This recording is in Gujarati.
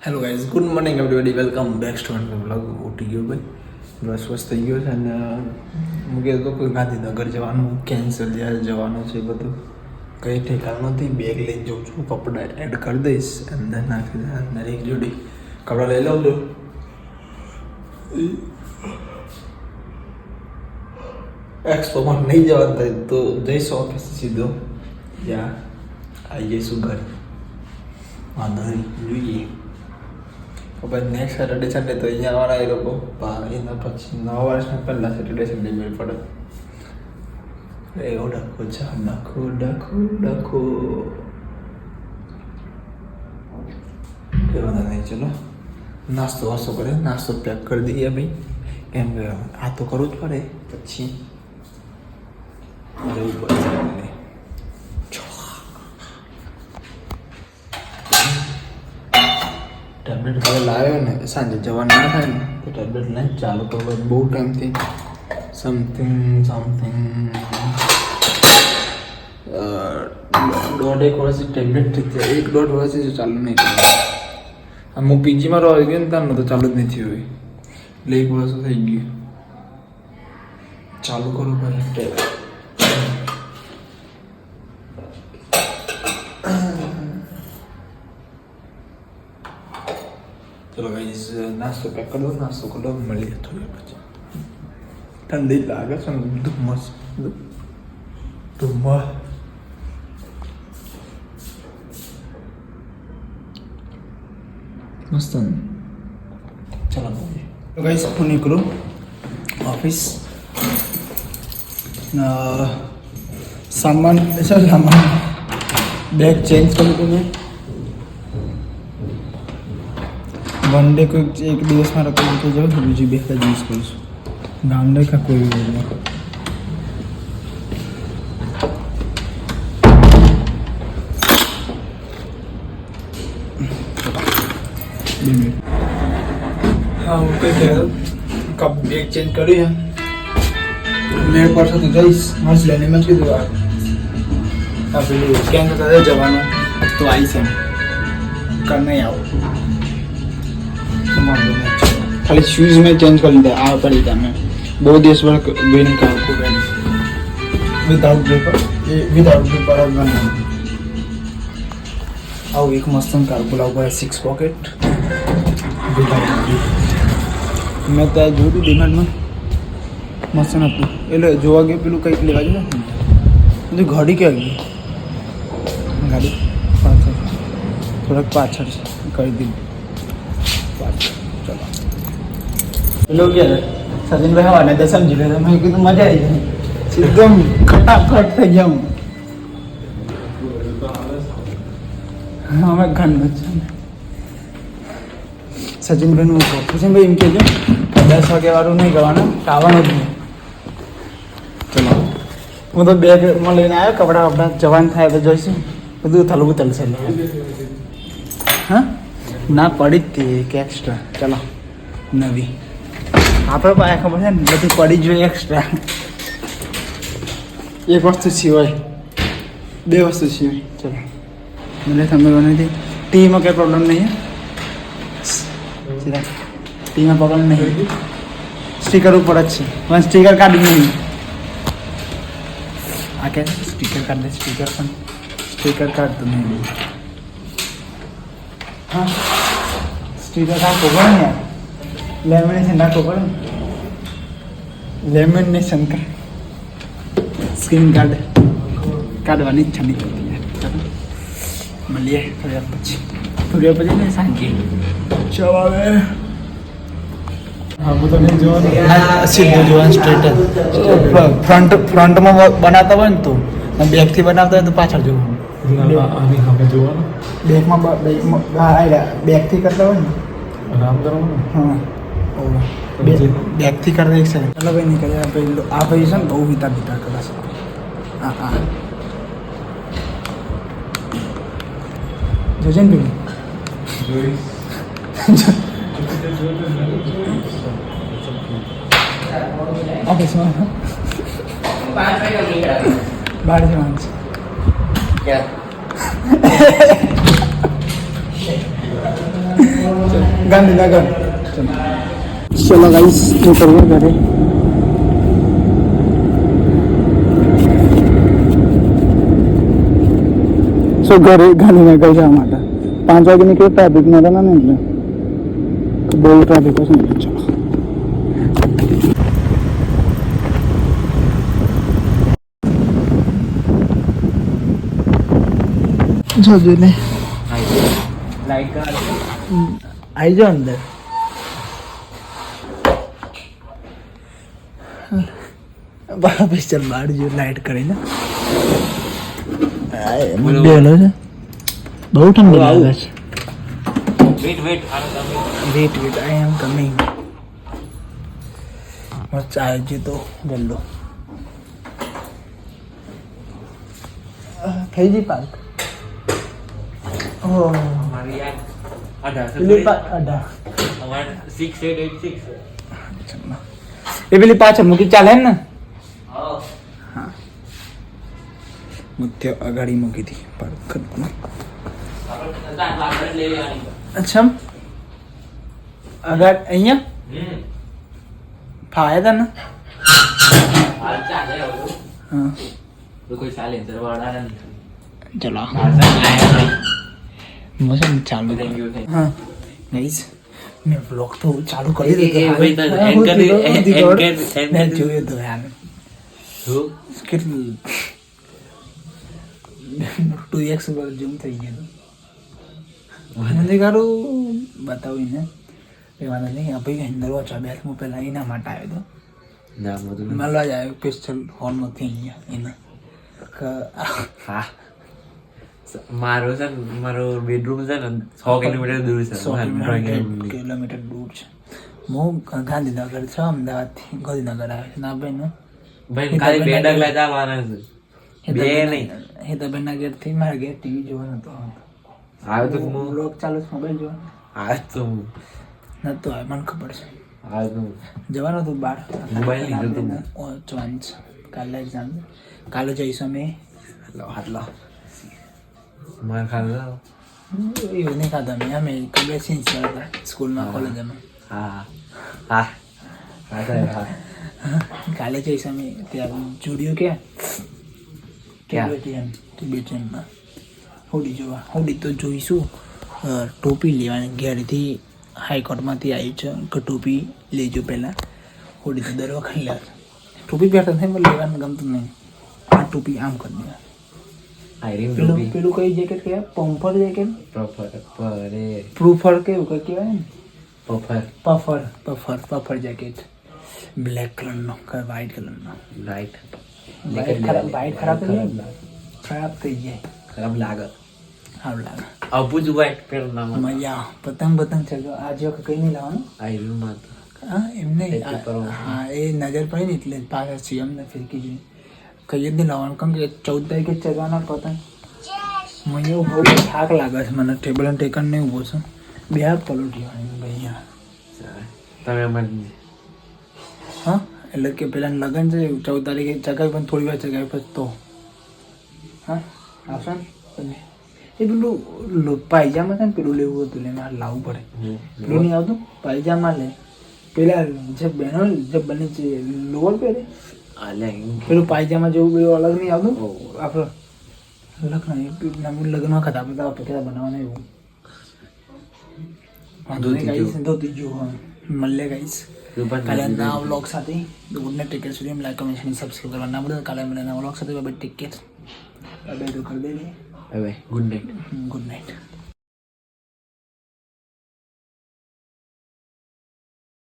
Hello guys, good morning everybody, welcome back to my vlog. ઉઠી ગયો ભાઈ, બસ થઈ ગયો છે અને હું કહેતો કોઈ ગાંધીનગર જવાનું કેન્સલ, જ્યારે જવાનું છે બધું કંઈ ઠેકાણ નથી. બેગ લઈને જાઉં છું, કપડાં એડ કરી દઈશ, અંદર નાખી દઈશ, અંદર એક જોડી કપડાં લઈ લઉં છું. એક્સપોમાં નહીં જવાનું થાય તો જઈશું ઓફિસ સીધો, યા આવી જઈશું ઘરે, વાંધો નહીં, જોઈએ. પછી નેક્સ્ટ સેટરડે સન્ડે તો અહીંયા આવવાના એ લોકો, એના પછી 9 વર્ષના પહેલાં સેટરડે સન્ડે મેળ પડે. એવો ડખો છે, ડખો ડખો ડખો. વાંધો નહીં, ચલો નાસ્તો વાસ્તો કરે, નાસ્તો પેક કરી દઈએ ભાઈ, કેમ કે આ તો કરવું જ પડે, પછી રહેવું પડે. ટેબ્લેટ હવે લાવ્યો ને, સાંજે જવાનું ના થાય ને તો ટેબ્લેટ લઈને ચાલુ કરવું. બહુ ટાઈમથી સમથિંગ 1.5 વર્ષથી ટેબ્લેટ થઈ જાય, 1.5 વર્ષથી ચાલુ નહીં કર્યું. હું પીજીમાં રહી ગયો ને ત્યાં તો ચાલુ જ નથી થયું, એટલે 1 વર્ષ થઈ ગયું. ચાલુ કરું ભાઈ ટેબ્લેટ. ચલો ગાઈઝ, નાસ્તો પેક કરી દો, નાસ્તો કરી દો, મળીએ થોડી પછી. ઠંડી લાગે છે ને, ધુમ્મસ ધુમ્મસ. મસ્ત ને, ચલો મળીએ. તો ગાઈઝ હું નીકળું ઓફિસ. સામાન બેગ ચેન્જ કર્યું હતું મેં. વન ડે કોઈક એક દિવસમાં રકમ થઈ જાવ, બીજી બે યુઝ કરીશું. ગામડે કા કોઈ નહીં. હા, હું કઈ કહેતો કપ બેગ ચેન્જ કરી મેળ પડશે તો જઈશ. મસ્ત લઈને મેં કીધું આ પેલું સ્કેન કરતા જવાનું તો આવીશ એમ કર નહીં આવું. खाली शूज में चेंज कर लिया आ पड़ी था मैं 2 દિવસ भर वेन का को विदाउट पेपर ये विदाउट पेपर अब बना आओ एक मस्तन कार बुला हुआ है 6 पॉकेट मैं तो जो भी डिमांड में मस्तन હતું એટલે જોવા ગયો પેલું કંઈક લેવા ગયો ને ગાડી ક્યાં ગઈ ગાડી પાછળ થોડાક પાછળ કરી દીધું. लोग क्या सचिन भाई हवा नहीं समझी रहे, मैं कि मजा आई जाए एकदम खटाखट થઈ ગયા હું. હા, મેં ઘન બચ્ચા સચિનભાઈનું સચિનભાઈ એમ કહેજો કે 10 વાગે વાળું નહીં કરવાનું, આવવાનું જ નહીં. ચલો હું તો બેગમાં લઈને આવ્યો, કપડાં વપડા જવાનું થાય તો જોઈશું, બધું થલું તલશે. હા ના પડી જ હતી એક એક્સ્ટ્રા, ચલો નવી આપણે પાસે ખબર છે ને, બધી પડી જોઈએ એક્સ્ટ્રા. એક વસ્તુ સિવાય 2 વસ્તુ સિવાય. ચલો મને તમે બનાવી ટીમાં કંઈ પ્રોબ્લેમ નહીં, સીધા ટીમાં પ્રોબ્લેમ નહીં. સ્ટીકર ઉપર જ છે, પણ સ્ટીકર કાઢી નહીં. આ કે સ્ટીકર કાઢ દે, સ્ટીકર પણ સ્ટીકર કાઢતું નહીં. હા, સ્ટીકર કાઢવું પડે ને, લેમિનેશન નાખવું પડે ને, લેમિનેશન સ્ક્રીન કાર્ડ કાઢવાની ઈચ્છા નહીં થતી. ચાલો મળીએ થોડી પછી ને સાંજે. ચવાવે હા, હું તમને જોવાનું સીધું જોવાનું સ્ટ્રેટ ફ્રન્ટમાં બનાવતા હોય ને તો, બેકથી બનાવતા હોય તો પાછળ જોવાનું. બેકમાં બેકથી કરતા હોય ને આરામ કરવાનું. હા, બેગથી કરી દે છે. ચાલો ભાઈ નીકળે. આ ભાઈ છે ને બહુ વિતા કરે છે. હા હા જોજે ને ભાઈ ઓફિસમાં 12 જવાનું છે. ગાંધીનગર. ચલો ગાઈસ નીકળીએ ઘરે. ઘરે ગાંધીનગર જવા માટે 5 વાગે નીકળ્યો. ટ્રાફિક નતા ને એટલે બહુ ટ્રાફિક હશે ને. ચલો જોઈ લે. આવી જાઓ અંદર. બરાબર ચાલ બહાર જો લાઈટ કરીને. બેલો છે બહુ ઠંડુ લાગે છે. Wait I am coming. મસ્ત આવે છે તો જલ્લો થઈ જી પાર્ક. ઓ મારી યાર 6886 એ પેલી પાછળ મૂકી ચાલે ને. હા મુત્ય અગાડી મૂકી હતી પાર્ક. અચ્છા આગળ અહીંયા ફાયા હતા ને. હા ચલો મજા ચાલુ. હા ગાઈસ મેં બ્લોગ તો ચાલુ કરી દીધો. મેં જોયું તો યાર કેટલું 2x પર ઝૂમ થઈ ગયું. મને કારું બતાવ્યું ને એ વાંધો નહીં. ભાઈ અંદર વાંચવા બે હું પહેલાં એના માટે આવ્યો હતો. મળવા જ આવ્યો સ્પેશિયલ હોલમાંથી અહીંયા એના. હા મારો છે ને મારો બેડરૂમ છે ને 100 કિલોમીટર દૂર છે. 100 કિલોમીટર દૂર છે. હું ગાંધીનગર છે અમદાવાદથી ગાંધીનગર આવ્યો છે. ના ભાઈ ને ભાઈ ખાલી 2 ડગલા જવાના છે. 2 નહીં એ તો બેના ઘેરથી મારા ઘેર ટીવી જોવાનો હતો. આવ્યો તો હું બ્લોગ ચાલુ છે મોબાઈલ જોવાનો. આવ્યો તો હું નતો આવ્યો મને ખબર છે. આવ્યો તો જવાનું હતું બહાર મોબાઈલ લીધો તો જવાનું છે. કાલે એક્ઝામ કાલે જઈશું અમે. હાટલો માર ખાધો એવું નહીં ખાધા અમે કબે સિન્સિયર હતા સ્કૂલમાં કોલેજમાં. હા હા હા કાલે જઈશું અમે ત્યાં જુડિયો ક્યાં ટિબેટિયનમાં હોડી જોવા. હોડી તો જોઈશું. ટોપી લેવાની ઘેરથી હાઈકોર્ટમાંથી આવી છે કે ટોપી લેજો પહેલાં. હોડી તો દર વખત લે. ટોપી પહેરતા થાય પણ લેવાનું ગમતું નહીં. આ ટોપી આમ કરી દેવા. પેલું કઈ જેકેટ કહેવાય? પમ્ફર જેકેટ. પ્રૂફર કેવું કઈ કહેવાય ને? પફર જેકેટ. બ્લેક કલરનો કે વ્હાઈટ કલરનો. રાઈટ વ્હાઈટ ખરાબ થઈ જાય. ખરાબ થઈ જાય. ખરાબ લાગે. સારું લાગે. અબુ જ વ્હાઈટ પેર ના મજા પતંગ છે. આજે વખત કઈ નહીં લાવવાનું. આયરું માં હા એમ નહીં. હા એ નજર પડી ને એટલે પાછળ છે એમને ફિરકી જોઈ કઈ જ નહીં લાવવાનું. કેમ કે 14 તારીખે ચગવાના પતંગ. મને એવું બહુ થાક લાગે છે. મને ટેબલ અને ટેકન નહીં ઊભો છે. બે હાથ પલોટી ભાઈ. તમે મને હા એટલે કે પેલા લગ્ન છે 14 તારીખે ચગાવી પણ થોડી વાર ચગાવી પછી તો હા આવશો ને. એ પેલું પાયજામા છે ને પેલું લેવું હતું એટલે મારે લાવવું પડે. પેલું નહીં આવતું પાયજામા લે. પેલા જે બહેનો જે બને છે લોવર પહેરે પેલું પાયજામા જેવું પેલું અલગ નહીં આવતું આપણે લગ્ન વખત આપણે પૈસા બનાવવાના એવું. ધોતી જોવું મળે ગાઈશ કાલે નવા વ્લોગ સાથે. Good night. Take care. Studio like comment subscribe કરવા ના ભૂલતા. કાલે મળે નવા વ્લોગ સાથે. Bye take care. બાય કરી દે. Good night. Good night.